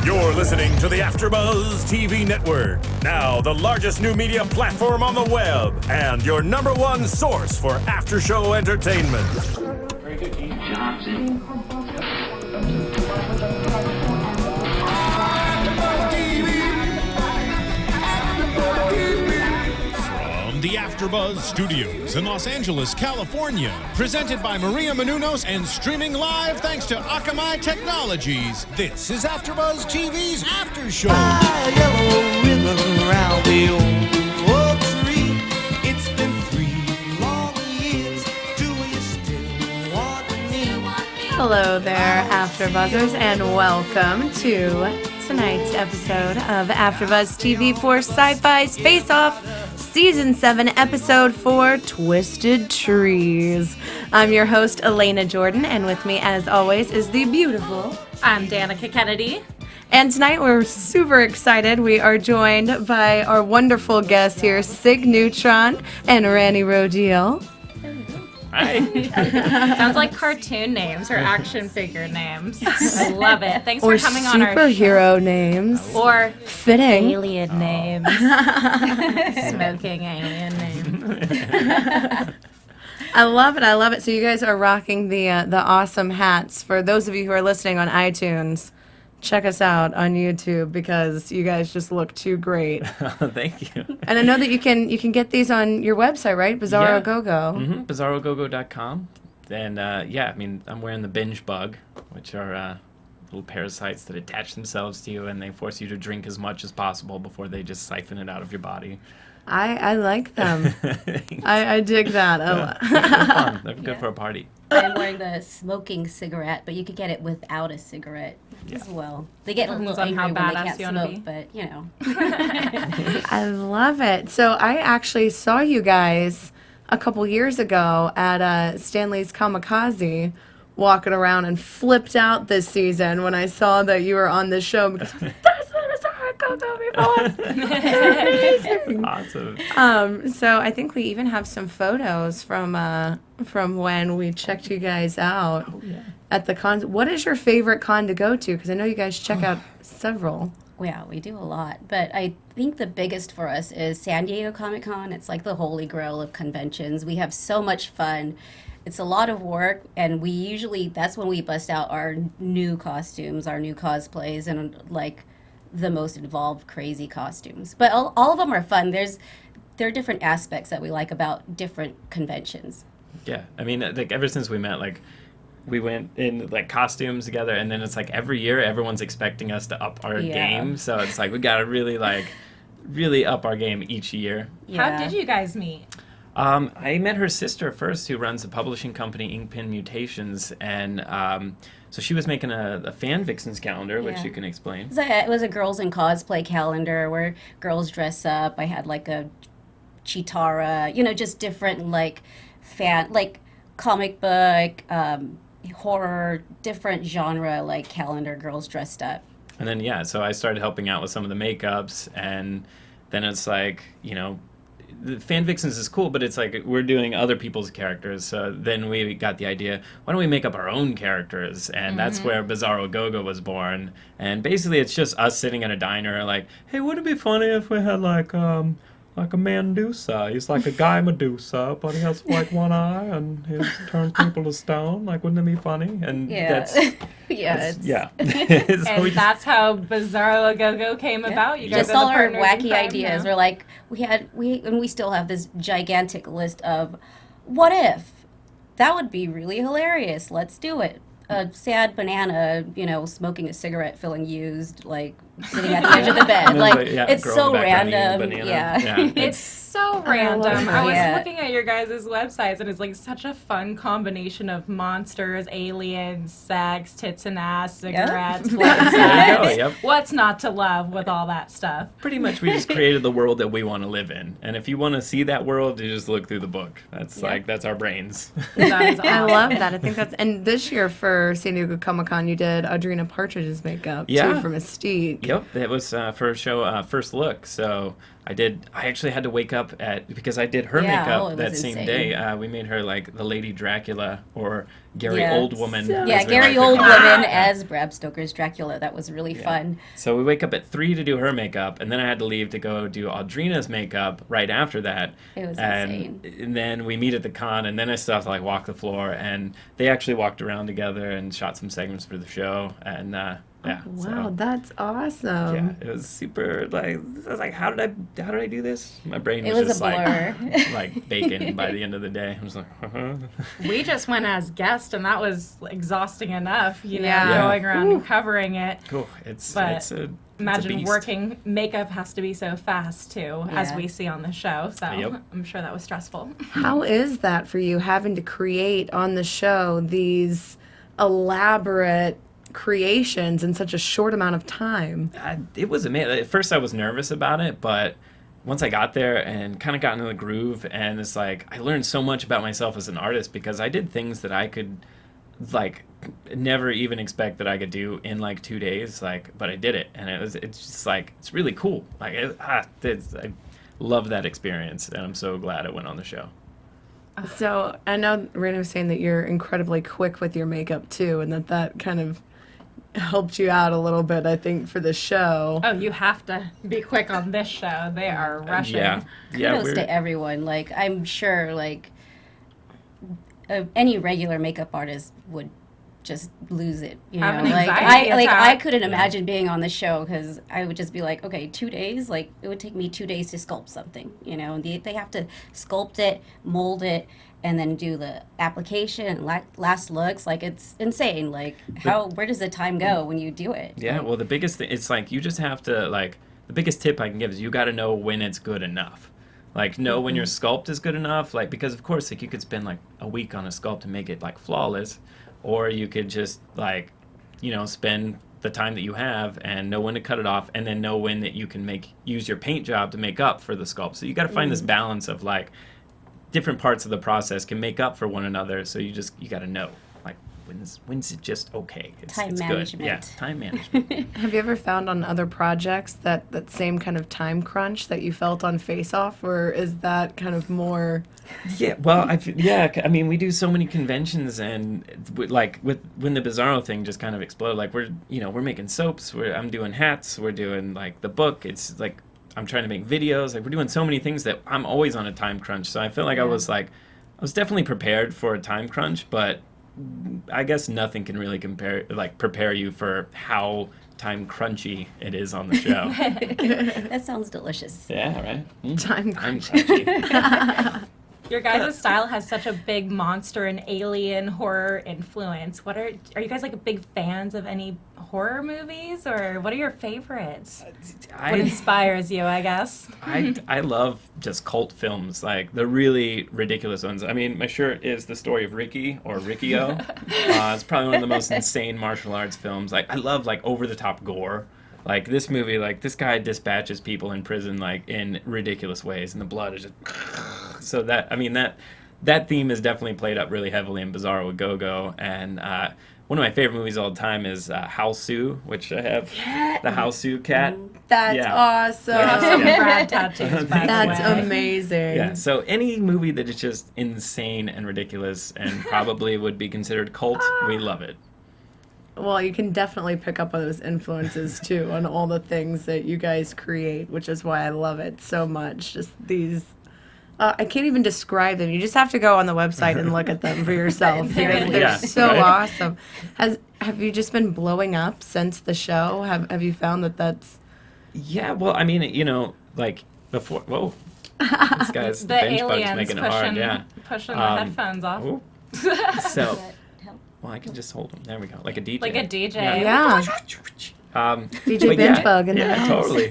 You're listening to the AFTERBUZZ TV network, now the largest new media platform on the web, and your number one source for after-show entertainment. Very good, Keith Johnson. From the AFTERBUZZ Studios in Los Angeles, California, presented by Maria Menounos and streaming live thanks to Akamai Technologies, this is AFTERBUZZ TV's After Show. Yellow ribbon around the old tree. It's been 3 long years. Do you still want me? Hello there, AfterBuzzers, and welcome to tonight's episode of AfterBuzz TV for Syfy's Face Off, Season 7, Episode 4, Twisted Trees. I'm your host, Alana Jordan, and with me, as always, is the beautiful... I'm Danica Kennedy. And tonight we're super excited. We are joined by our wonderful guests here, Cig Neutron and Rannie Rodil. Hi. Sounds like cartoon names or action figure names. I love it. Thanks for coming on our show. Or superhero names. Or fitting. alien names. Smoking alien names. I love it. I love it. So you guys are rocking the awesome hats. For those of you who are listening on iTunes, check us out on YouTube because you guys just look too great. Thank you. And I know that you can get these on your website, right? Bizarro Gogo. Mm-hmm. BizarroGogo.com. And I mean, I'm wearing the binge bug, which are little parasites that attach themselves to you and they force you to drink as much as possible before they just siphon it out of your body. I like them. I dig that. They're fun. They're good for a party. I'm wearing the smoking cigarette, but you could get it without a cigarette as well. They get a little on how angry when they badass can't you wanna be. smoke, but you know. I love it. So I actually saw you guys a couple years ago at Stanley's Kamikaze walking around and flipped out this season when I saw that you were on this show because that's what Bizarro Gogo before. They're amazing. Awesome. So I think we even have some photos from when we checked you guys out at the con. What is your favorite con to go to? Because I know you guys check out several. Yeah, we do a lot. But I think the biggest for us is San Diego Comic-Con. It's like the holy grail of conventions. We have so much fun. It's a lot of work, and we usually, that's when we bust out our new costumes, our new cosplays, and like the most involved, crazy costumes. But all of them are fun. There are different aspects that we like about different conventions. Yeah. I mean, like, ever since we met, like, we went in, like, costumes together, and then it's like every year everyone's expecting us to up our game. So it's like we got to really up our game each year. Yeah. How did you guys meet? I met her sister first, who runs a publishing company, Inkpin Mutations, and so she was making a Fan Vixens calendar, which you can explain. It was a girls in cosplay calendar where girls dress up. I had like a Chitara, just different like comic book, horror, different genre like calendar girls dressed up. And then so I started helping out with some of the makeups, and then it's like, the Fan Vixens is cool, but it's like we're doing other people's characters. So then we got the idea, why don't we make up our own characters? And that's where Bizarro Gogo was born. And basically it's just us sitting in a diner like, hey, wouldn't it be funny if we had like a Medusa? He's like a guy Medusa, but he has like one eye and he turns people to stone. Like, wouldn't it be funny? And that's And that's how Bizarro Gogo came about. You guys just are all the our partners in wacky crime ideas. now. We're like, we still have this gigantic list of what if? That would be really hilarious. Let's do it. A sad banana, smoking a cigarette, feeling used, like sitting at the edge of the bed. Like, it's so random. It's so random. I was Yeah. looking at your guys' websites, and it's like such a fun combination of monsters, aliens, sex, tits and ass, cigarettes, blood and sex. What's not to love with all that stuff? Pretty much we just created the world that we want to live in. And if you want to see that world, you just look through the book. That's that's our brains. That is awesome. I love that. I think that's... And this year for San Diego Comic-Con, you did Audrina Partridge's makeup, too, for Mystique. Yep, it was for a show, First Look. So I actually had to wake up because I did her makeup that same day. We made her like the Lady Dracula or Gary Oldwoman. Gary Oldwoman as Bram Stoker's Dracula. That was really fun. So we wake up at 3 to do her makeup, and then I had to leave to go do Audrina's makeup right after that. It was insane. And then we meet at the con, and then I still have to like walk the floor, and they actually walked around together and shot some segments for the show, and wow, that's awesome. Yeah, it was super. Like I was like, how did I do this? My brain was, just a blur. like bacon by the end of the day. I was like, We just went as guests, and that was exhausting enough. You know, going around and covering it. Cool. It's a imagine beast. working makeup has to be so fast too, as we see on the show. So I'm sure that was stressful. How is that for you, having to create on the show these elaborate creations in such a short amount of time? It was amazing. At first I was nervous about it, but once I got there and kind of got into the groove, and it's like I learned so much about myself as an artist because I did things that I could like never even expect that I could do in like 2 days, but I did it, and it's just like it's really cool. Like I love that experience, and I'm so glad I went on the show. So I know Randy was saying that you're incredibly quick with your makeup too, and that kind of helped you out a little bit, I think, for the show. Oh, you have to be quick on this show. They are rushing. Kudos to everyone. Like, I'm sure, like, any regular makeup artist would just lose it. You Have know, an like anxiety attack. I couldn't imagine being on the show because I would just be like, okay, 2 days. Like, it would take me 2 days to sculpt something. You know, and they have to sculpt it, mold it, and then do the application and last looks. Like, it's insane. Like, where does the time go when you do it? Yeah, well, the biggest thing, it's like you just have to, like, the biggest tip I can give is you got to know when it's good enough. Like, know when your sculpt is good enough. Like, because, of course, like, you could spend, like, a week on a sculpt and make it, like, flawless. Or you could just, like, you know, spend the time that you have and know when to cut it off, and then know when that you can use your paint job to make up for the sculpt. So you got to find this balance of, like, different parts of the process can make up for one another, so you got to know, like, when's it just okay? It's management. Good. Yeah, time management. Have you ever found on other projects that same kind of time crunch that you felt on Face Off, or is that kind of more? Yeah, well, I mean, we do so many conventions, and when the Bizarro thing just kind of exploded, like we're making soaps, I'm doing hats, we're doing like the book, it's like I'm trying to make videos, like we're doing so many things that I'm always on a time crunch. So I feel like I was definitely prepared for a time crunch, but I guess nothing can really prepare you for how time crunchy it is on the show. That sounds delicious. Yeah, right? Time crunchy. Your guys' style has such a big monster and alien horror influence. Are you guys like big fans of any horror movies, or what are your favorites? What inspires you, I guess? I love just cult films, like the really ridiculous ones. I mean, my shirt is The Story of Ricky, or Riccio. It's probably one of the most insane martial arts films. Like, I love like over the top gore. Like this movie, like this guy dispatches people in prison like in ridiculous ways, and the blood is just so that theme is definitely played up really heavily in Bizarro Gogo. And one of my favorite movies of all time is Howl Sue, which I have the Howl Sue cat. That's awesome. You have some Brad tattoos, by That's the way. amazing. Yeah, so any movie that is just insane and ridiculous and probably would be considered cult, we love it. Well, you can definitely pick up on those influences too, on all the things that you guys create, which is why I love it so much. Just these, I can't even describe them. You just have to go on the website and look at them for yourself. They're so awesome. Have you just been blowing up since the show? Have you found that's? Yeah, well, I mean, like before. Whoa, this guy's the bench bug's aliens making it pushing, hard. Yeah, pushing the headphones off. So. Well, I can just hold them. There we go, like a DJ. Like a DJ. Yeah. DJ Bench Bug in the house. Totally.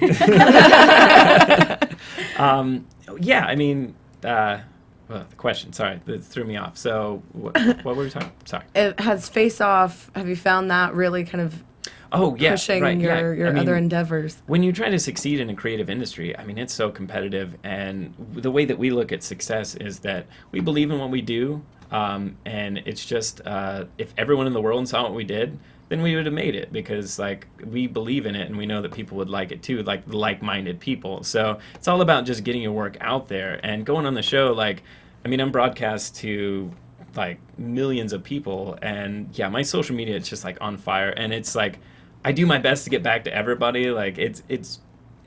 Yeah, I mean, the question. Sorry, that threw me off. So, what were we talking? Sorry. Has Face Off? Have you found that really kind of? Pushing your other endeavors. When you try to succeed in a creative industry, I mean, it's so competitive, and the way that we look at success is that we believe in what we do, and it's just if everyone in the world saw what we did, then we would have made it, because like we believe in it and we know that people would like it too, like like-minded people. So it's all about just getting your work out there and going on the show. Like, I mean, I'm broadcast to like millions of people, and yeah, my social media is just like on fire, and it's like I do my best to get back to everybody. Like it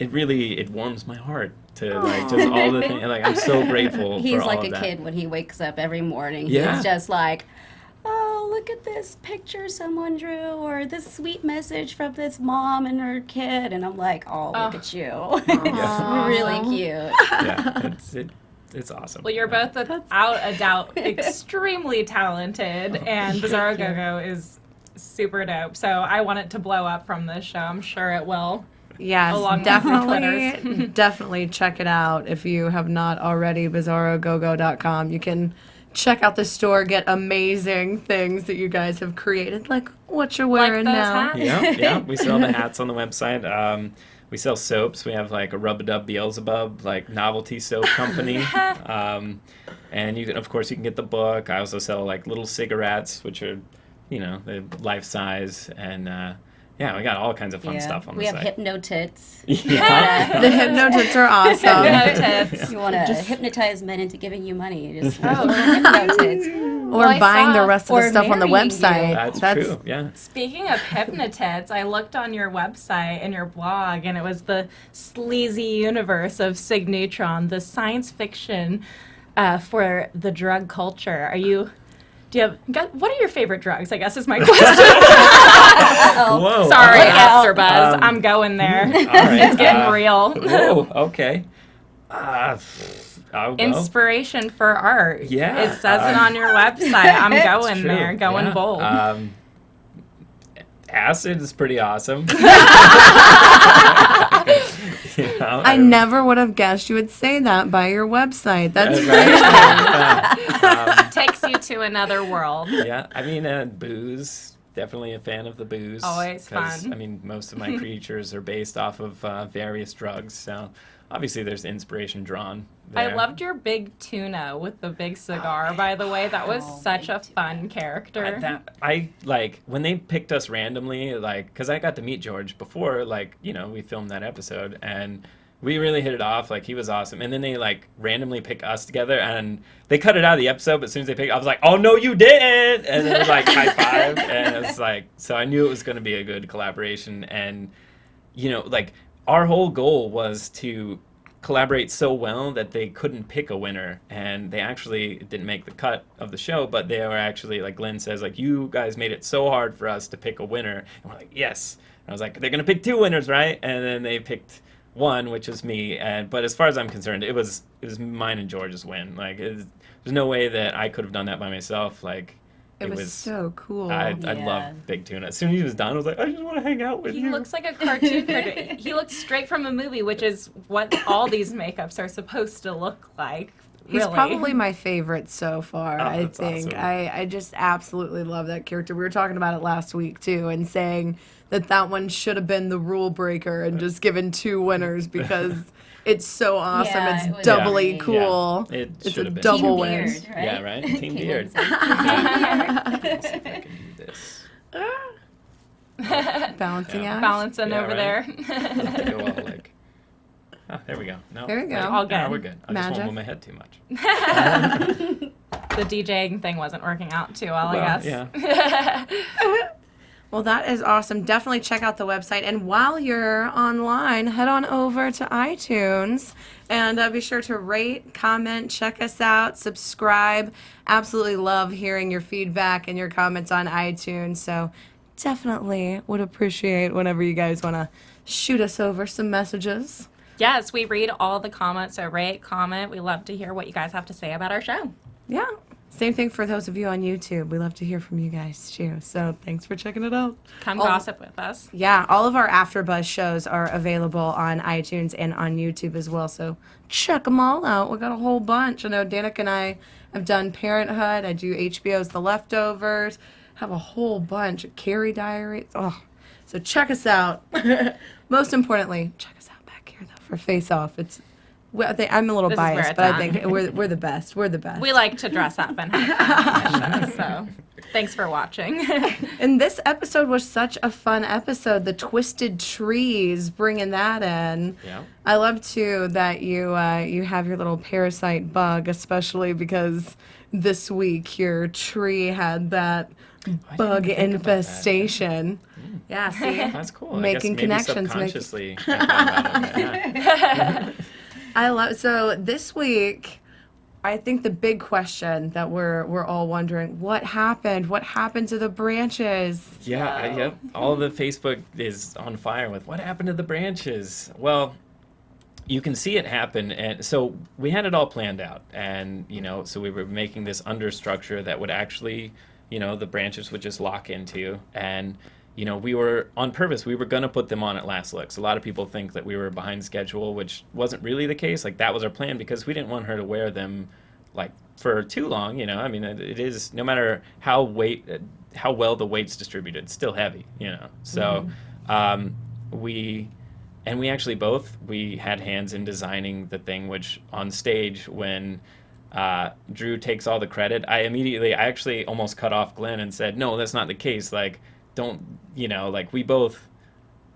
really warms my heart to like just all the things. Like I'm so grateful. He's for all like of a that. kid when he wakes up every morning. Yeah. He's just like, oh, look at this picture someone drew, or this sweet message from this mom and her kid, and I'm like, oh, look at you. It's really cute. Yeah, it's awesome. Well, you're both without a doubt extremely talented, and Bizarro Gogo is super dope. So I want it to blow up from this show. I'm sure it will. Yes, Along with definitely, definitely check it out if you have not already. BizarroGogo.com. You can check out the store, get amazing things that you guys have created, like what you're wearing those now. hats? Yeah, we sell the hats on the website. We sell soaps. We have like a Rub-a-Dub Beelzebub, like novelty soap company. And you can, of course, you can get the book. I also sell like little cigarettes, which are, they're life size, and yeah, we got all kinds of fun stuff on the We have site. hypno-tits. Yeah. The hypno-tits are awesome. If you want to hypnotize men into giving you money, you just hypno-tits. Or buying the rest of the or stuff on the marrying website. That's true, yeah. Speaking of hypnotits, I looked on your website and your blog, and it was the sleazy universe of Cig Neutron, the science fiction for the drug culture. What are your favorite drugs, I guess is my question. Whoa. Sorry, all right. AfterBuzz. I'm going there. All right. It's getting real. Whoa, okay. I'll go. Inspiration for art. Yeah. It says it on your website. I'm going True, there, going yeah. bold. Acid is pretty awesome. I never would have guessed you would say that by your website. That's right. Takes you to another world. Yeah, I mean, booze. Definitely a fan of the booze. Always 'cause, fun. I mean, most of my creatures are based off of various drugs, so obviously there's inspiration drawn there. I loved your big Tuna with the big cigar, by the way. That was such a fun character. I like when they picked us randomly, like, because I got to meet George before, like, we filmed that episode, and we really hit it off. Like, he was awesome. And then they, like, randomly pick us together, and they cut it out of the episode, but as soon as they picked, I was like, oh, no, you didn't! And it was, like, high five, and it was, like, so I knew it was going to be a good collaboration, and, like, our whole goal was to collaborate so well that they couldn't pick a winner, and they actually didn't make the cut of the show, but they were actually, like Glenn says, like, you guys made it so hard for us to pick a winner, and we're like, yes. And I was like, they're gonna pick 2 winners, right? And then they picked 1, which was me, but as far as I'm concerned, it was mine and George's win. Like, there's no way that I could have done that by myself. Like, it was so cool. I love Big Tuna. As soon as he was done, I was like, I just want to hang out with you. He looks like a cartoon character. He looks straight from a movie, which is what all these makeups are supposed to look like. He's really. probably my favorite so far, I think. Awesome. I just absolutely love that character. We were talking about it last week, too, and saying that one should have been the rule breaker and just given 2 winners because it's so awesome. Yeah, it it's was doubly great. cool. Yeah, it It's should a have been. double Team win. Beard, right? Yeah, right? Team Beard. Team Let's see if I can do this. Balancing act. Balancing Yeah, over right. there. I'll have to go all, like... Oh, there we go. No, There we go. wait. All good. No, we're good. I just Magic. won't move my head too much. The DJing thing wasn't working out too well, I guess. Yeah. Well, that is awesome. Definitely check out the website. And while you're online, head on over to iTunes and be sure to rate, comment, check us out, subscribe. Absolutely love hearing your feedback and your comments on iTunes. So definitely would appreciate whenever you guys want to shoot us over some messages. Yes, we read all the comments, so rate, comment. We love to hear what you guys have to say about our show. Yeah. Same thing for those of you on YouTube. We love to hear from you guys, too. So thanks for checking it out. Come gossip with us. Yeah, all of our AfterBuzz shows are available on iTunes and on YouTube as well. So check them all out. We got a whole bunch. I know Danica and I have done Parenthood. I do HBO's The Leftovers. Have a whole bunch. Carrie Diaries. Oh, so check us out. Most importantly, check us out back here, though, for Face Off. It's Well, I'm a little This is where biased, it's but I at. think we're the best. We're the best. We like to dress up and have fun on the show, so thanks for watching. And this episode was such a fun episode. The twisted trees, bringing that in. Yeah. I love too that you have your little parasite bug, especially because this week your tree had that bug even think about that, yeah. infestation. Yeah, see, That's cool. Making I guess connections, maybe subconsciously I thought about it, yeah. I love. So this week, I think the big question that we're all wondering: what happened? What happened to the branches? Yeah, yep. All of the Facebook is on fire with what happened to the branches. Well, you can see it happen, and so we had it all planned out, and so we were making this understructure that would actually, the branches would just lock into, and we were on purpose. We were gonna put them on at last looks. A lot of people think that we were behind schedule, which wasn't really the case. Like that was our plan because we didn't want her to wear them like for too long. I mean, it is no matter how well the weight's distributed, it's still heavy. So we actually we had hands in designing the thing, which on stage when Drew takes all the credit, I actually almost cut off Glenn and said, no, that's not the case. Like, don't, we both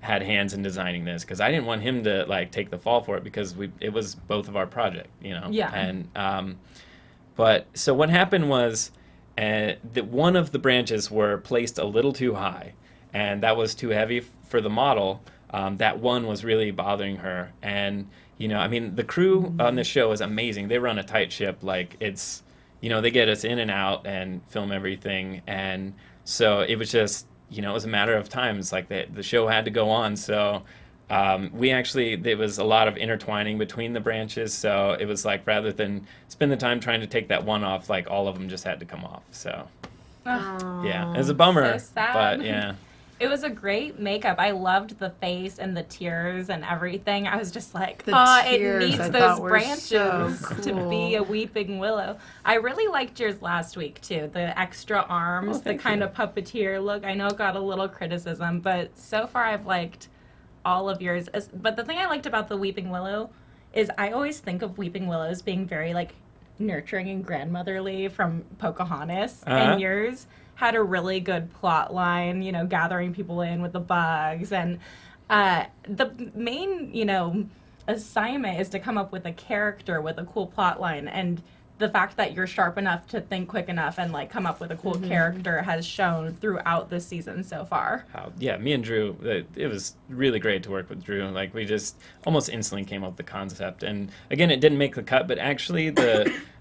had hands in designing this because I didn't want him to like take the fall for it because it was both of our project, Yeah. And but so what happened was that one of the branches were placed a little too high, and that was too heavy for the model. That one was really bothering her, and I mean, the crew on this show is amazing. They run a tight ship. Like it's, they get us in and out and film everything, and so it was just. It was a matter of time. It's like the show had to go on. So there was a lot of intertwining between the branches. So it was like rather than spend the time trying to take that one off, like all of them just had to come off. So yeah, it was a bummer. So sad. But yeah. It was a great makeup. I loved the face and the tears and everything. I was just like, The it tears needs I those thought were branches so to cool. be a weeping willow. I really liked yours last week too. The extra arms, the kind of puppeteer look. I know it got a little criticism, but so far I've liked all of yours. But the thing I liked about the weeping willow is I always think of weeping willows being very like nurturing and grandmotherly from Pocahontas, and yours had a really good plot line, gathering people in with the bugs. And the main, assignment is to come up with a character with a cool plot line. And the fact that you're sharp enough to think quick enough and, come up with a cool character has shown throughout this season so far. Yeah, me and Drew, it was really great to work with Drew. Like, we just almost instantly came up with the concept. And, again, it didn't make the cut, but actually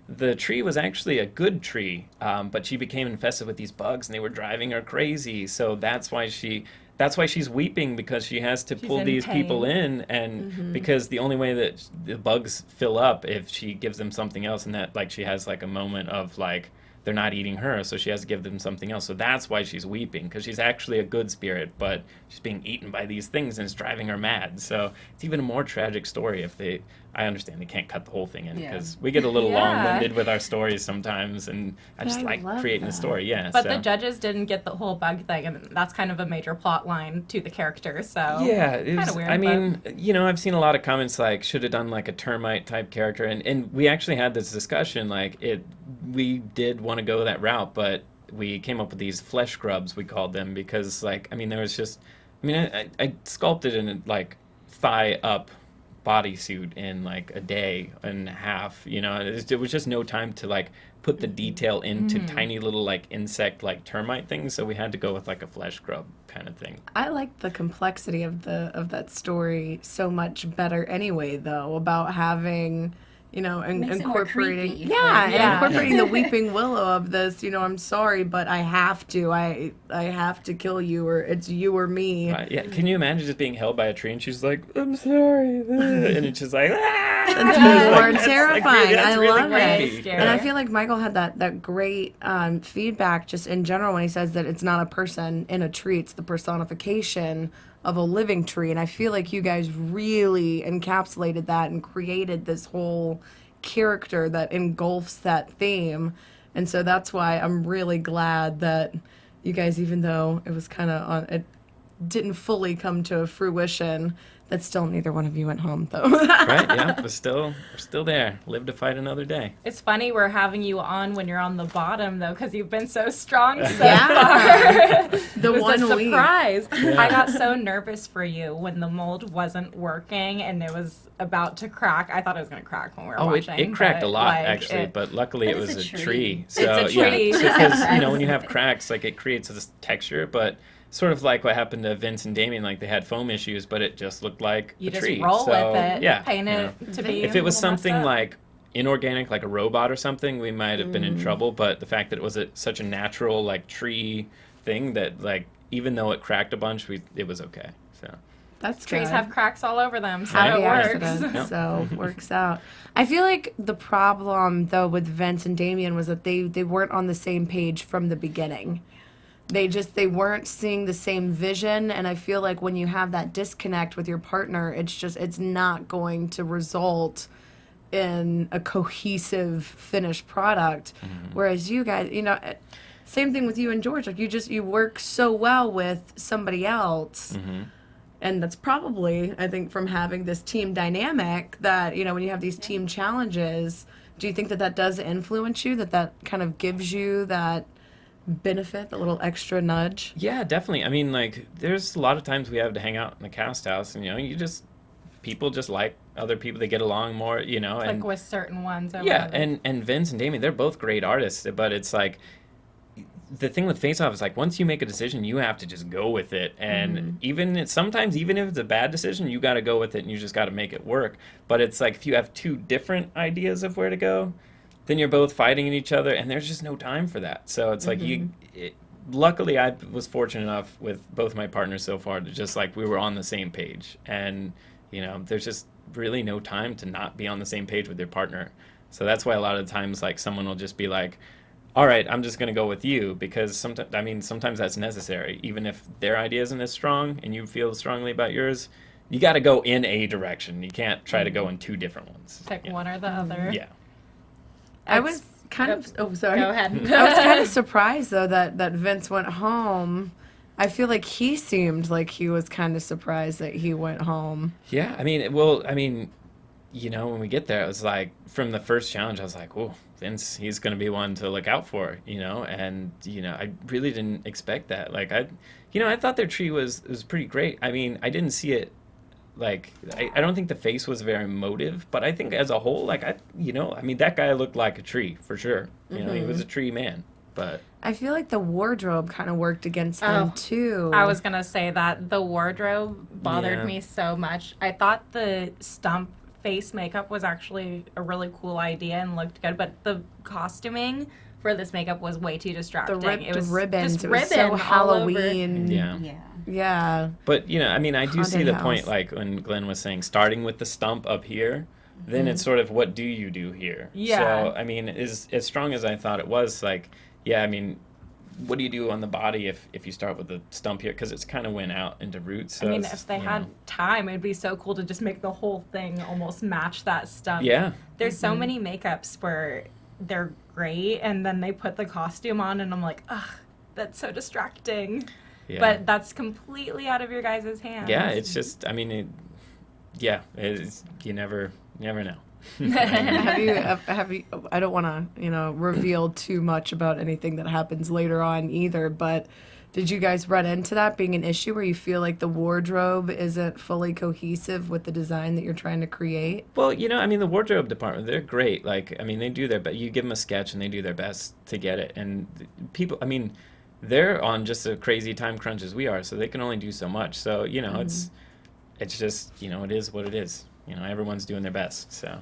the tree was actually a good tree, but she became infested with these bugs, and they were driving her crazy. So that's why she's weeping, because she has to pull in these pain. people in, and because the only way that the bugs fill up if she gives them something else, and that she has a moment of they're not eating her, so she has to give them something else. So that's why she's weeping, because she's actually a good spirit, but she's being eaten by these things, and it's driving her mad. So it's even a more tragic story if I understand they can't cut the whole thing in, because we get a little long-winded with our stories sometimes, and I just like creating the story, But the judges didn't get the whole bug thing, and that's kind of a major plot line to the character, so yeah, it was, kind of weird. I mean, I've seen a lot of comments should have done a termite type character, and we actually had this discussion, we did want to go that route, but we came up with these flesh grubs, we called them, because there was just, I sculpted in thigh up bodysuit in a day and a half, it was just no time to put the detail into tiny little insect termite things, so we had to go with a flesh grub kind of thing. I like the complexity of that story so much better anyway, though, about having Makes it more incorporating creepy. and Yeah. incorporating the weeping willow of this. I'm sorry, but I have to. I have to kill you, or it's you or me. Right, yeah. Can you imagine just being held by a tree and she's like, I'm sorry, and it's just like, ah! That's more terrifying. That's I really love creepy. it. Scary. And I feel like Michael had that great feedback just in general when he says that it's not a person in a tree, it's the personification of a living tree. And I feel like you guys really encapsulated that and created this whole character that engulfs that theme. And so that's why I'm really glad that you guys, even though it was kind of didn't fully come to fruition. That still neither one of you went home, though. Right? Yeah, we're still there. Live to fight another day. It's funny we're having you on when you're on the bottom, though, because you've been so strong so Yeah. far. The It was one a week. surprise. Yeah. I got so nervous for you when the mold wasn't working and it was about to crack. I thought it was going to crack when we were Oh, watching. it cracked a but, lot, like, actually, but luckily But it was it's a a tree. tree. So, It's a tree. Yeah, because, you know, when you have cracks, like, it creates this texture, but sort of like what happened to Vince and Damien, like, they had foam issues, but it just looked like You a just tree. roll So, with it, yeah, paint you it know. to be If it was a little messed something up. like inorganic, like a robot or something, we might have been in trouble, but the fact that it was such a natural, like, tree thing that, like, even though it cracked a bunch, it was okay, so. That's Trees good. have cracks all over them, so Happy it works. accident, Yep. so works out. I feel like the problem though with Vince and Damien was that they weren't on the same page from the beginning. They weren't seeing the same vision, and I feel like when you have that disconnect with your partner, it's not going to result in a cohesive finished product. Whereas you guys, same thing with you and George. Like you work so well with somebody else. And that's probably, I think, from having this team dynamic that, when you have these team challenges, do you think that does influence you, that kind of gives you that benefit, the little extra nudge? Yeah, definitely. I mean, like, there's a lot of times we have to hang out in the cast house, and, people just like other people. They get along more, Like and with certain ones. Or yeah, whatever. and Vince and Damien, they're both great artists, but it's like, the thing with Face Off is like once you make a decision, you have to just go with it, and sometimes even if it's a bad decision, you got to go with it, and you just got to make it work. But it's like if you have two different ideas of where to go, then you're both fighting each other, and there's just no time for that. So it's like luckily I was fortunate enough with both my partners so far to just like we were on the same page, and there's just really no time to not be on the same page with your partner. So that's why a lot of times like someone will just be like, all right, I'm just going to go with you, because sometimes that's necessary. Even if their idea isn't as strong and you feel strongly about yours, you got to go in a direction. You can't try to go in two different ones. Pick Yeah. one or the other. Yeah. I was kind of, sorry. Go ahead. I was kind of surprised, though, that Vince went home. I feel like he seemed like he was kind of surprised that he went home. Yeah, when we get there, it was like, from the first challenge, I was like, oh, Vince, he's going to be one to look out for, and, I really didn't expect that. Like, I thought their tree was pretty great. I mean, I didn't see it, like, I don't think the face was very emotive, but I think as a whole, like, that guy looked like a tree, for sure. He was a tree man, but... I feel like the wardrobe kind of worked against them, too. I was going to say that the wardrobe bothered Yeah. me so much. I thought the stump face makeup was actually a really cool idea and looked good, but the costuming for this makeup was way too The distracting. ripped It was ribbons. just It was ribbon so all over. Halloween. Yeah. Yeah. Yeah. But, I do see Haunted the point, house. like, when Glenn was saying, starting with the stump up here, then it's sort of, what do you do here? Yeah. So, as strong as I thought it was, like, what do you do on the body if you start with the stump here? Because it's kind of went out into roots. So if they had time, it'd be so cool to just make the whole thing almost match that stump. Yeah. There's so many makeups where they're great, and then they put the costume on, and I'm like, ugh, that's so distracting. Yeah. But that's completely out of your guys' hands. Yeah, it's just, it's, you never know. have you I don't want to reveal too much about anything that happens later on either, but did you guys run into that being an issue where you feel like the wardrobe isn't fully cohesive with the design that you're trying to create? Well, the wardrobe department, they're great. Like, they do their best. You give them a sketch and they do their best to get it. And people, they're on just a crazy time crunch as we are, so they can only do so much. So, it's just, it is what it is. Everyone's doing their best, so.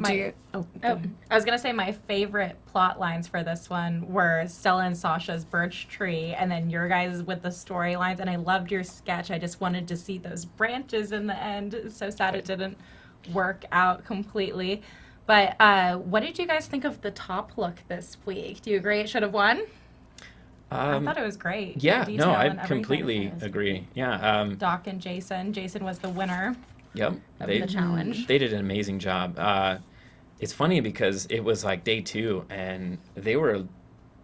I was going to say my favorite plot lines for this one were Stella and Sasha's birch tree, and then your guys with the storylines, and I loved your sketch. I just wanted to see those branches in the end. It's so sad it didn't work out completely. But what did you guys think of the top look this week? Do you agree it should have won? I thought it was great. Yeah, The no, detail I and everything. completely agree. Yeah. Doc and Jason. Jason was the winner Yep. of the challenge. They did an amazing job. It's funny because it was like day 2, and they were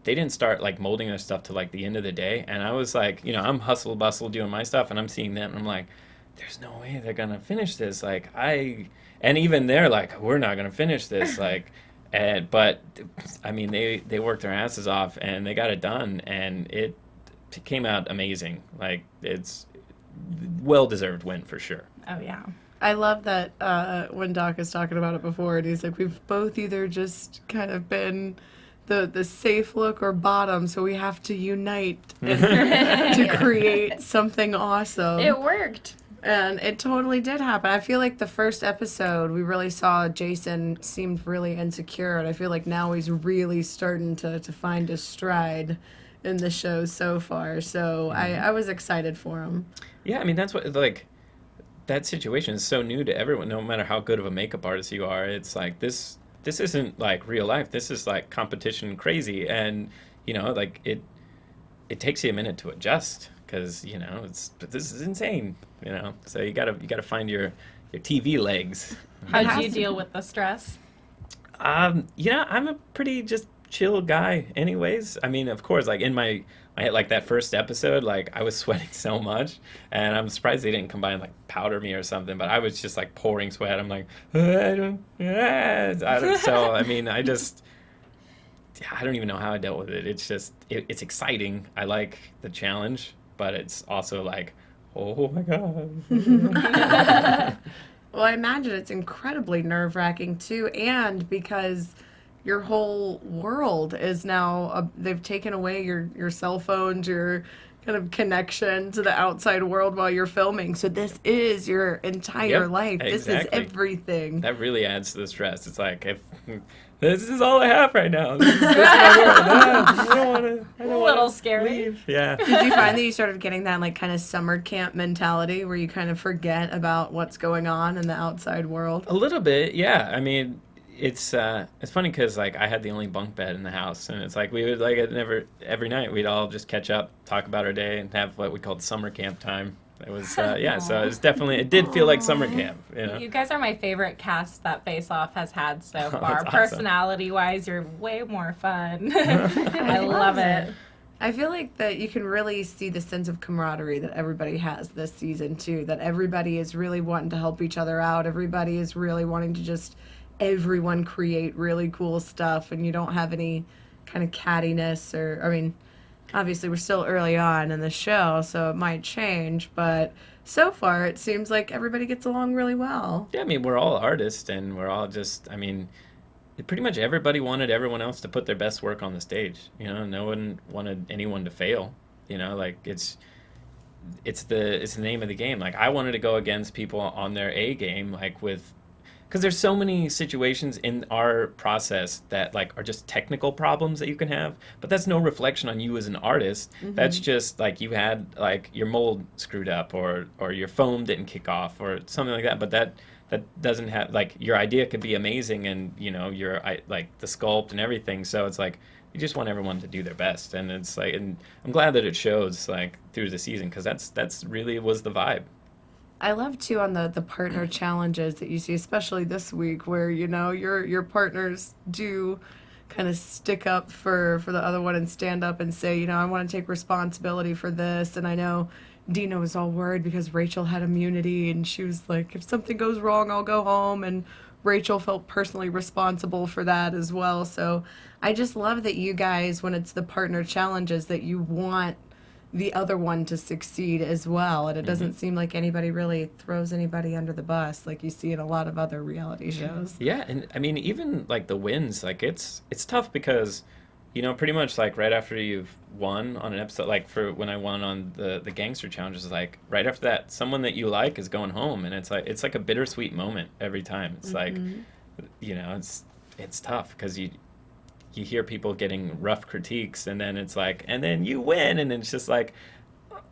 they didn't start like molding their stuff till like the end of the day, and I was like, you know, I'm hustle bustle doing my stuff, and I'm seeing them, and I'm like, there's no way they're gonna finish this. Like and even they're like, we're not gonna finish this. Like, but I mean, they worked their asses off and they got it done, and it came out amazing. Like, it's well deserved win for sure. Oh yeah. I love that when Doc is talking about it before, and he's like, we've both either just kind of been the safe look or bottom, so we have to unite to create something awesome. It worked. And it totally did happen. I feel like the first episode, we really saw Jason seemed really insecure, and I feel like now he's really starting to find his stride in the show so far. So I was excited for him. Yeah, I mean, that's what, like, that situation is so new to everyone, no matter how good of a makeup artist you are. It's like, this isn't, like, real life. This is, like, competition crazy. And, you know, like, it takes you a minute to adjust. Because, you know, but this is insane, you know. So you gotta find your TV legs. How did you deal with the stress? You know, I'm a pretty just chill guy anyways. I mean, of course, like in my like that first episode, like I was sweating so much, and I'm surprised they didn't combine like powder me or something, but I was just like pouring sweat. I'm like, I don't so I mean, I don't even know how I dealt with it. It's just it's exciting. I like the challenge, but it's also like, oh my God. Well, I imagine it's incredibly nerve-wracking too, and because your whole world is now, they've taken away your cell phones, your kind of connection to the outside world while you're filming. So this is your entire life. This is everything. That really adds to the stress. It's like, if this is all I have right now. This is just my world. I don't want to Scary. leave. Yeah. Did you find that you started getting that like kind of summer camp mentality where you kind of forget about what's going on in the outside world? A little bit, yeah. I mean, it's funny because like I had the only bunk bed in the house, and it's like we would like every night we'd all just catch up, talk about our day, and have what we called summer camp time. It was yeah, so it did feel like summer camp. You know? You guys are my favorite cast that Face Off has had so far. That's awesome. Personality-wise, you're way more fun. I love it. I feel like that you can really see the sense of camaraderie that everybody has this season too. That everybody is really wanting to help each other out. Everybody is really wanting to just everyone create really cool stuff, and you don't have any kind of cattiness or, I mean, obviously we're still early on in the show, so it might change, but so far it seems like everybody gets along really well. Yeah, I mean, we're all artists, and we're all just, I mean, pretty much everybody wanted everyone else to put their best work on the stage. You know, no one wanted anyone to fail. You know, like it's the name of the game. Like I wanted to go against people on their A game, like with, because there's so many situations in our process that like are just technical problems that you can have, but that's no reflection on you as an artist. Mm-hmm. That's just like you had like your mold screwed up, or your foam didn't kick off, or something like that. But that doesn't have, like, your idea could be amazing, and you know like the sculpt and everything. So it's like you just want everyone to do their best, and it's like, and I'm glad that it shows like through the season, because that's really was the vibe. I love too on the partner challenges that you see, especially this week, where you know your partners do kind of stick up for the other one and stand up and say, you know, I want to take responsibility for this. And I know Dina was all worried because Rachel had immunity, and she was like, if something goes wrong, I'll go home. And Rachel felt personally responsible for that as well. So I just love that you guys, when it's the partner challenges, that you want the other one to succeed as well, and it doesn't seem like anybody really throws anybody under the bus like you see in a lot of other reality shows. Yeah, and I mean, even like the wins, like it's tough because, you know, pretty much like right after you've won on an episode, like for when I won on the gangster challenges, like right after that, someone that you like is going home, and it's like a bittersweet moment every time. It's like, you know, it's tough because you hear people getting rough critiques, and then it's like, and then you win, and it's just like,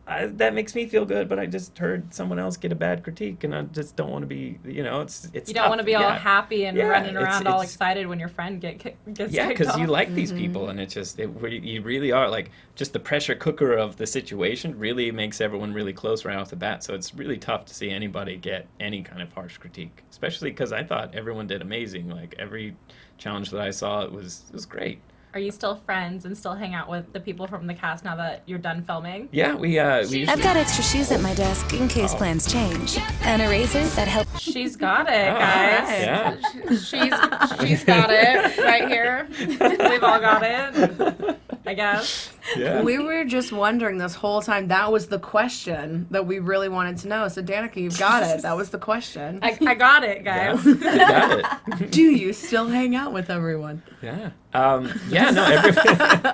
that makes me feel good, but I just heard someone else get a bad critique, and I just don't want to be, you know, it's you don't want to be all happy and running around all excited when your friend gets kicked off. Yeah, because you like these people, and it's just, you really are, like, just the pressure cooker of the situation really makes everyone really close right off the bat, so it's really tough to see anybody get any kind of harsh critique, especially because I thought everyone did amazing. Like, every challenge that I saw, it was great. Are you still friends and still hang out with the people from the cast now that you're done filming? Yeah, we usually... I've got extra shoes at my desk in case plans change. An eraser that helps. She's got it, guys. Yeah. She's got it right here. We've all got it, I guess. Yeah. We were just wondering this whole time. That was the question that we really wanted to know. So, Danica, you've got it. That was the question. I got it, guys. Yeah, you got it. Do you still hang out with everyone? Yeah. No,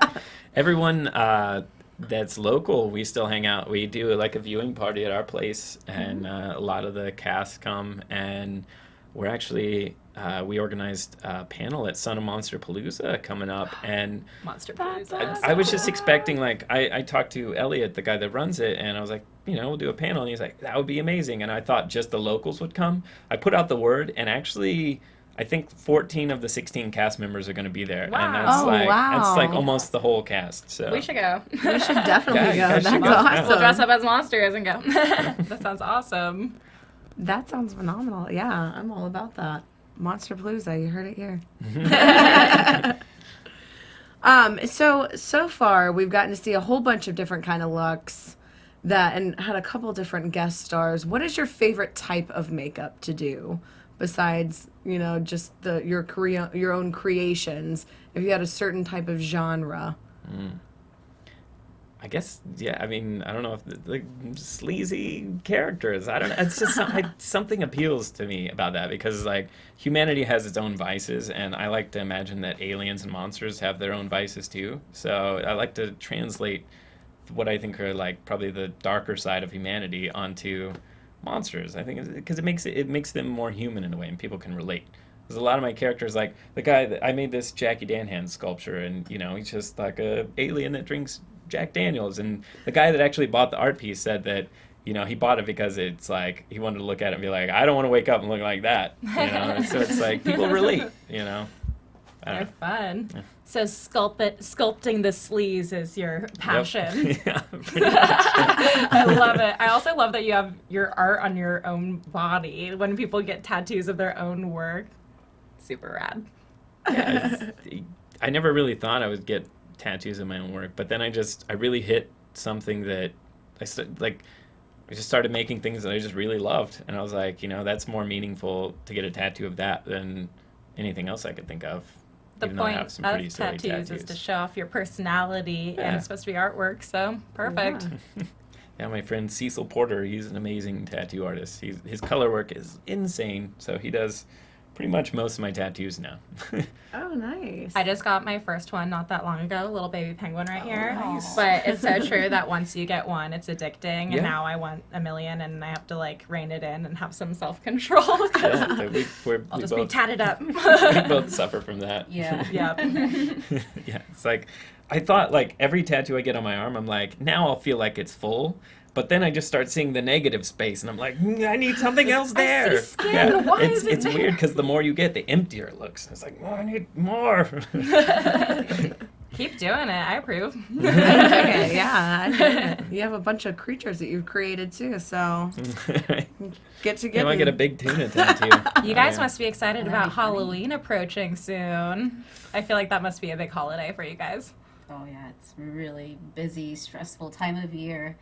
everyone that's local, we still hang out. We do like a viewing party at our place, and a lot of the cast come, and we're actually, we organized a panel at Son of Monster Palooza coming up, and Monster Palooza. I was just expecting, like, I talked to Elliot, the guy that runs it, and I was like, we'll do a panel, and he's like, that would be amazing, and I thought just the locals would come. I put out the word, and actually... I think 14 of the 16 cast members are going to be there, Wow. and that's wow. that's like almost the whole cast. So We should go. We should definitely Yeah, you go. guys That's should go. awesome. We'll dress up as monsters and go. That sounds awesome. That sounds phenomenal. Yeah, I'm all about that. Monster Palooza, you heard it here. So far we've gotten to see a whole bunch of different kind of looks and had a couple different guest stars. What is your favorite type of makeup to do besides, just your own creations? If you had a certain type of genre. I guess, yeah. I mean, I don't know if the sleazy characters. I don't know. It's just something appeals to me about that, because like humanity has its own vices, and I like to imagine that aliens and monsters have their own vices too. So I like to translate what I think are like probably the darker side of humanity onto monsters. I think because it makes them more human in a way, and people can relate. There's a lot of my characters, like the guy that I made this Jackie Danhan sculpture, and he's just like a alien that drinks Jack Daniels, and the guy that actually bought the art piece said that he bought it because it's like he wanted to look at it and be like, I don't want to wake up and look like that. So it's like people relate. They're fun. Yeah. So sculpting the sleeves is your passion. Yep. Yeah, pretty much. I love it. I also love that you have your art on your own body. When people get tattoos of their own work, super rad. Yeah, I never really thought I would get tattoos of my own work, but then I really hit something that I just started making things that I just really loved, and I was like, that's more meaningful to get a tattoo of that than anything else I could think of. The even though I point have some pretty of silly tattoos is to show off your personality, and it's supposed to be artwork, so perfect. Yeah, my friend Cecil Porter, he's an amazing tattoo artist. His color work is insane, so he does pretty much most of my tattoos now. Oh, nice. I just got my first one not that long ago, little baby penguin right here. Nice. But it's so true that once you get one, it's addicting, Yeah. and now I want a million, and I have to rein it in and have some self-control. Yeah, I'll just be tatted up. We both suffer from that. Yeah. Yep. Yeah, it's like, I thought every tattoo I get on my arm, I'm like, now I'll feel like it's full. But then I just start seeing the negative space, and I'm like, I need something else there. I see skin. Why is it it's weird because the more you get, the emptier it looks. It's like, I need more. Keep doing it. I approve. Okay, yeah. You have a bunch of creatures that you've created too, so get together. I might get a big tuna tattoo. You guys must be excited about Halloween approaching soon. I feel like that must be a big holiday for you guys. Oh yeah, it's really busy, stressful time of year.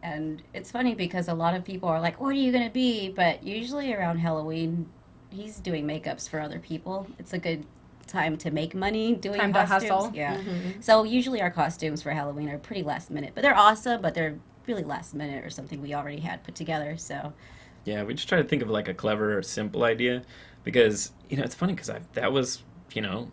And it's funny because a lot of people are like, what are you going to be? But usually around Halloween, he's doing makeups for other people. It's a good time to make money doing Time to costumes. hustle. Yeah. So usually our costumes for Halloween are pretty last minute. But they're awesome, but they're really last minute or something we already had put together. So Yeah, we just try to think of a clever, simple idea. Because, it's funny because that was,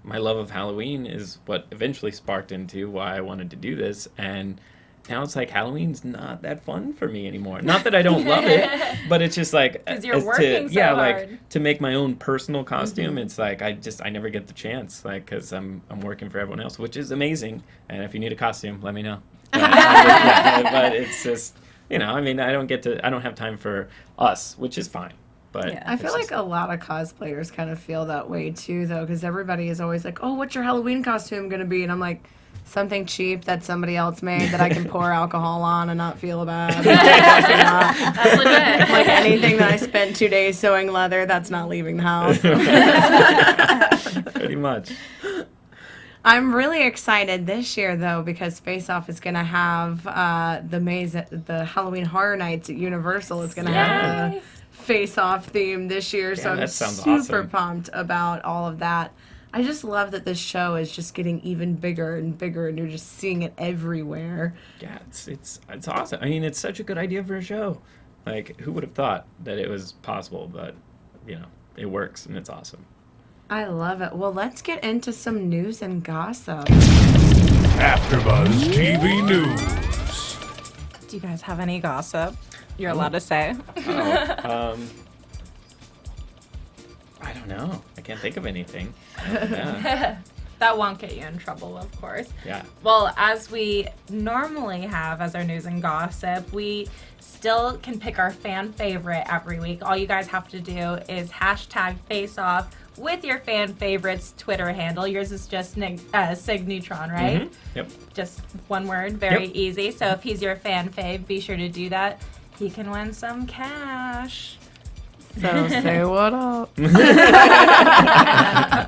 my love of Halloween is what eventually sparked into why I wanted to do this. And now it's like Halloween's not that fun for me anymore. Not that I don't love it, but it's just like 'Cause you're working so hard. to make my own personal costume. It's like I never get the chance, because I'm working for everyone else, which is amazing. And if you need a costume, let me know. But it's just I don't have time for us, which is fine. But Yeah. I feel like a lot of cosplayers kind of feel that way too, though, because everybody is always like, "Oh, what's your Halloween costume gonna be?" And I'm like, something cheap that somebody else made that I can pour alcohol on and not feel bad. That's legit. Like anything that I spent 2 days sewing leather, that's not leaving the house. Pretty much. I'm really excited this year, though, because Face Off is going to have the Halloween Horror Nights at Universal. It's going to have the Face Off theme this year, so I'm super pumped about all of that. I just love that this show is just getting even bigger and bigger, and you're just seeing it everywhere. Yeah, it's awesome. I mean, it's such a good idea for a show. Like, who would have thought that it was possible? But, you know, it works, and it's awesome. I love it. Well, let's get into some news and gossip. AfterBuzz TV News. Do you guys have any gossip you're allowed to say? I don't know. I can't think of anything. Yeah. That won't get you in trouble, of course. Yeah. Well, as we normally have as our news and gossip, we still can pick our fan favorite every week. All you guys have to do is hashtag FaceOff with your fan favorite's Twitter handle. Yours is just Cig Neutron, right? Mm-hmm. Yep. Just one word, very easy. So if he's your fan fave, be sure to do that. He can win some cash. So say what up. Of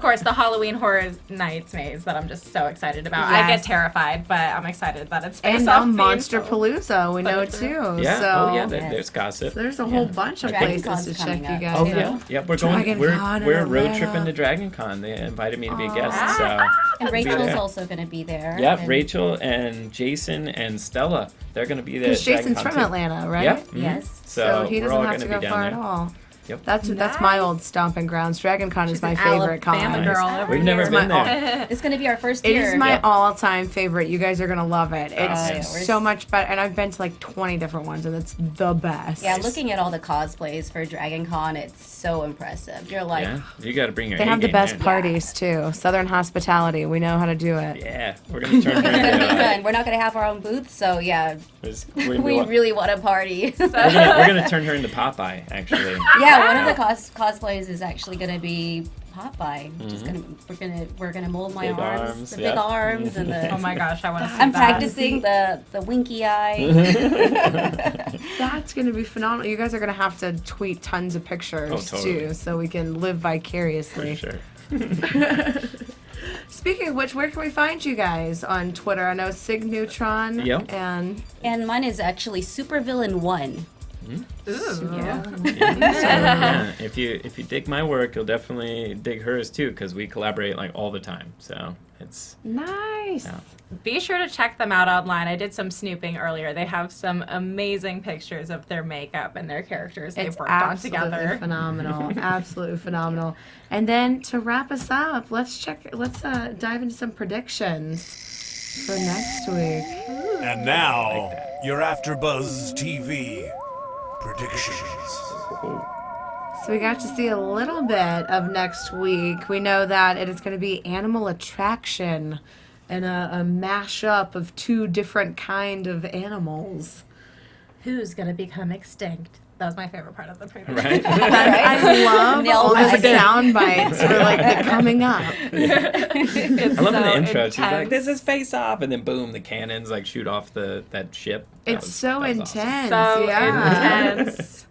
course, the Halloween Horror Nights maze that I'm just so excited about. Yes. I get terrified, but I'm excited that it's And Face-Off themed, Monster so- Palooza, we know too. Yeah. So There's gossip. there's a whole bunch of Dragon places to Con's check coming you up. guys Oh out. yeah. Yep. We're Dragon going. Con We're in road Atlanta. tripping to Dragon Con. They invited me to be a guest. So. And I'll be Rachel's there. also going to be there. Yep. and- Rachel and Jason and Stella. They're going to be there. Because at Dragon Jason's Con from too. Atlanta, right? Yep. mhm. Yes. So he we're doesn't all have gonna to be go down far there. at all. Yep. That's my old stomping grounds. Dragon Con is my She's an favorite Alabama con. girl over We've never here. been there. It's going to be our first It year. is my Yep. all-time favorite. You guys are gonna love it. It's yeah, we're so much better, and I've been to like 20 different ones, and it's the best. Yeah, looking at all the cosplays for Dragon Con, it's so impressive. You're like, Yeah. You got to bring your. They have the A-game best there. parties too. Southern hospitality. We know how to do it. Yeah. We're going to turn it's going to be her fun. We're not going to have our own booth, so yeah, into. we really want to party. We're gonna turn her into Popeye, actually. Yeah, one of the cosplays is actually going to be Popeye. Just we're gonna mold my Big arms, arms, the yep. big arms, and the. Oh my gosh, I want to see I'm that. practicing the winky eye. That's gonna be phenomenal. You guys are gonna have to tweet tons of pictures Oh, totally. too, so we can live vicariously. For sure. Speaking of which, where can we find you guys on Twitter? I know Cig Neutron. Yep. And And mine is actually Supervillain 1. yeah. Yeah, if you dig my work, you'll definitely dig hers too, because we collaborate like all the time. So it's Nice. Yeah. Be sure to check them out online. I did some snooping earlier. They have some amazing pictures of their makeup and their characters they've It's worked on absolutely together. phenomenal. Absolutely phenomenal. And then to wrap us up, let's dive into some predictions for next week. And now, your AfterBuzz TV predictions. So we got to see a little bit of next week. We know that it is going to be Animal Attraction and a mashup of two different kind of animals. Who's gonna become extinct? That was my favorite part of the preview. right. I love Nailed all the it. sound bites for like the coming up. It's I love in the so intro. She's like, intense. "This is Face Off," and then boom, the cannons like shoot off that ship. It's so that was intense. so yeah. intense.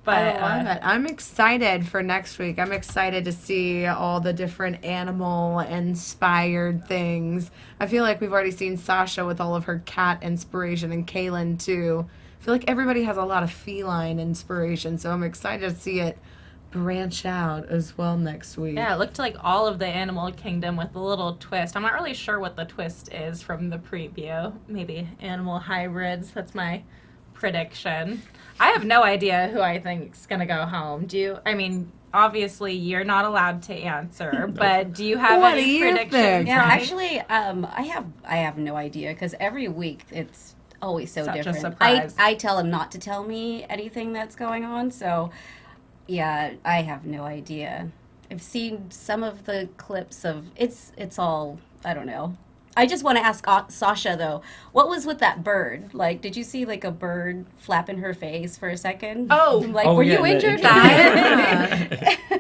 But I love it. I'm excited for next week. I'm excited to see all the different animal inspired things. I feel like we've already seen Sasha with all of her cat inspiration and Kaylin too. I feel like everybody has a lot of feline inspiration, so I'm excited to see it branch out as well next week. yeah, it looked like all of the animal kingdom with a little twist. I'm not really sure what the twist is from the preview. Maybe animal hybrids. That's my prediction. I have no idea who I think's gonna go home. Do you? I mean, obviously you're not allowed to answer, but do you have What any do you predictions? think? Yeah, Ronnie? actually, I have no idea because every week it's always so Such a different. surprise. I tell him not to tell me anything that's going on, so yeah, I have no idea. I've seen some of the clips of it's all I don't know. I just want to ask Sasha though, what was with that bird? Like, did you see like a bird flapping her face for a second? Oh. like Oh, were yeah, you the injured? intro.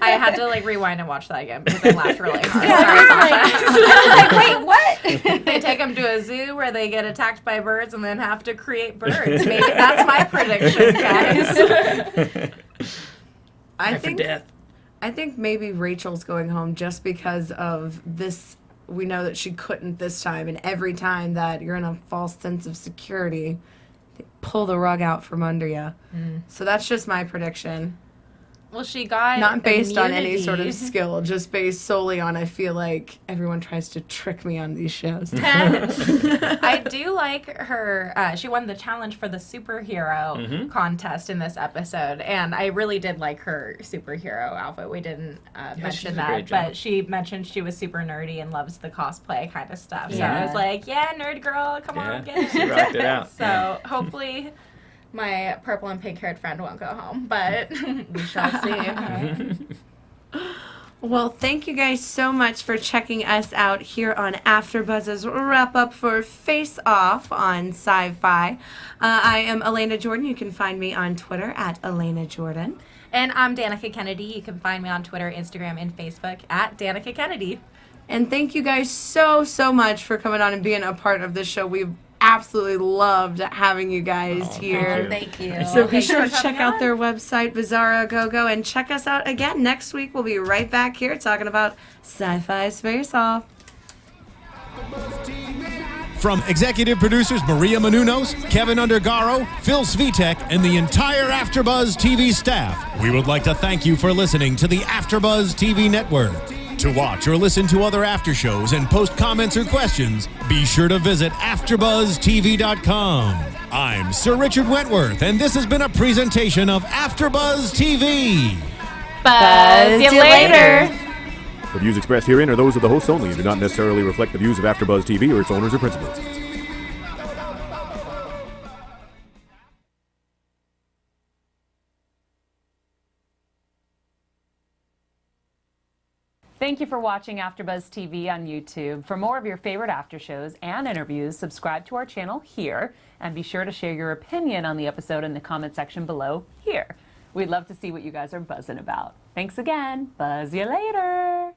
I had to like rewind and watch that again because I laughed really hard. Yeah, Sorry, I was like, wait, what? They take them to a zoo where they get attacked by birds and then have to create birds. Maybe that's my prediction, guys. I Life or think death. I think maybe Rachel's going home just because of this we know that she couldn't this time, and every time that you're in a false sense of security, they pull the rug out from under you. So that's just my prediction. Well, she got Not based on any immunity. sort of skill, just based solely on I feel like everyone tries to trick me on these shows. I do like her. She won the challenge for the superhero contest in this episode, and I really did like her superhero outfit. We didn't she mention did a great that, job. but she mentioned she was super nerdy and loves the cosplay kind of stuff. So I Yeah. was like, yeah, nerd girl, come on, get She it. rocked it out. So hopefully my purple and pink haired friend won't go home, but we shall see. Well, thank you guys so much for checking us out here on AfterBuzz's wrap up for Face Off on Syfy. I am Elena Jordan. You can find me on Twitter at Elena Jordan. And I'm Danica Kennedy. You can find me on Twitter, Instagram, and Facebook at Danica Kennedy. And thank you guys so much for coming on and being a part of this show. We've absolutely loved having you guys here. Thank you. So be Thanks sure for to check coming out on. their website, Bizarro Gogo, and check us out again next week. We'll be right back here talking about Sci-Fi's Face Off. From executive producers Maria Menounos, Kevin Undergaro, Phil Svitek, and the entire AfterBuzz TV staff, we would like to thank you for listening to the AfterBuzz TV network. To watch or listen to other after shows and post comments or questions, be sure to visit AfterBuzzTV.com. I'm Sir Richard Wentworth, and this has been a presentation of AfterBuzz TV. Buzz you later. The views expressed herein are those of the hosts only and do not necessarily reflect the views of AfterBuzz TV or its owners or principals. Thank you for watching AfterBuzz TV on YouTube. For more of your favorite after shows and interviews, subscribe to our channel here, and be sure to share your opinion on the episode in the comment section below here. We'd love to see what you guys are buzzing about. Thanks again. Buzz you later.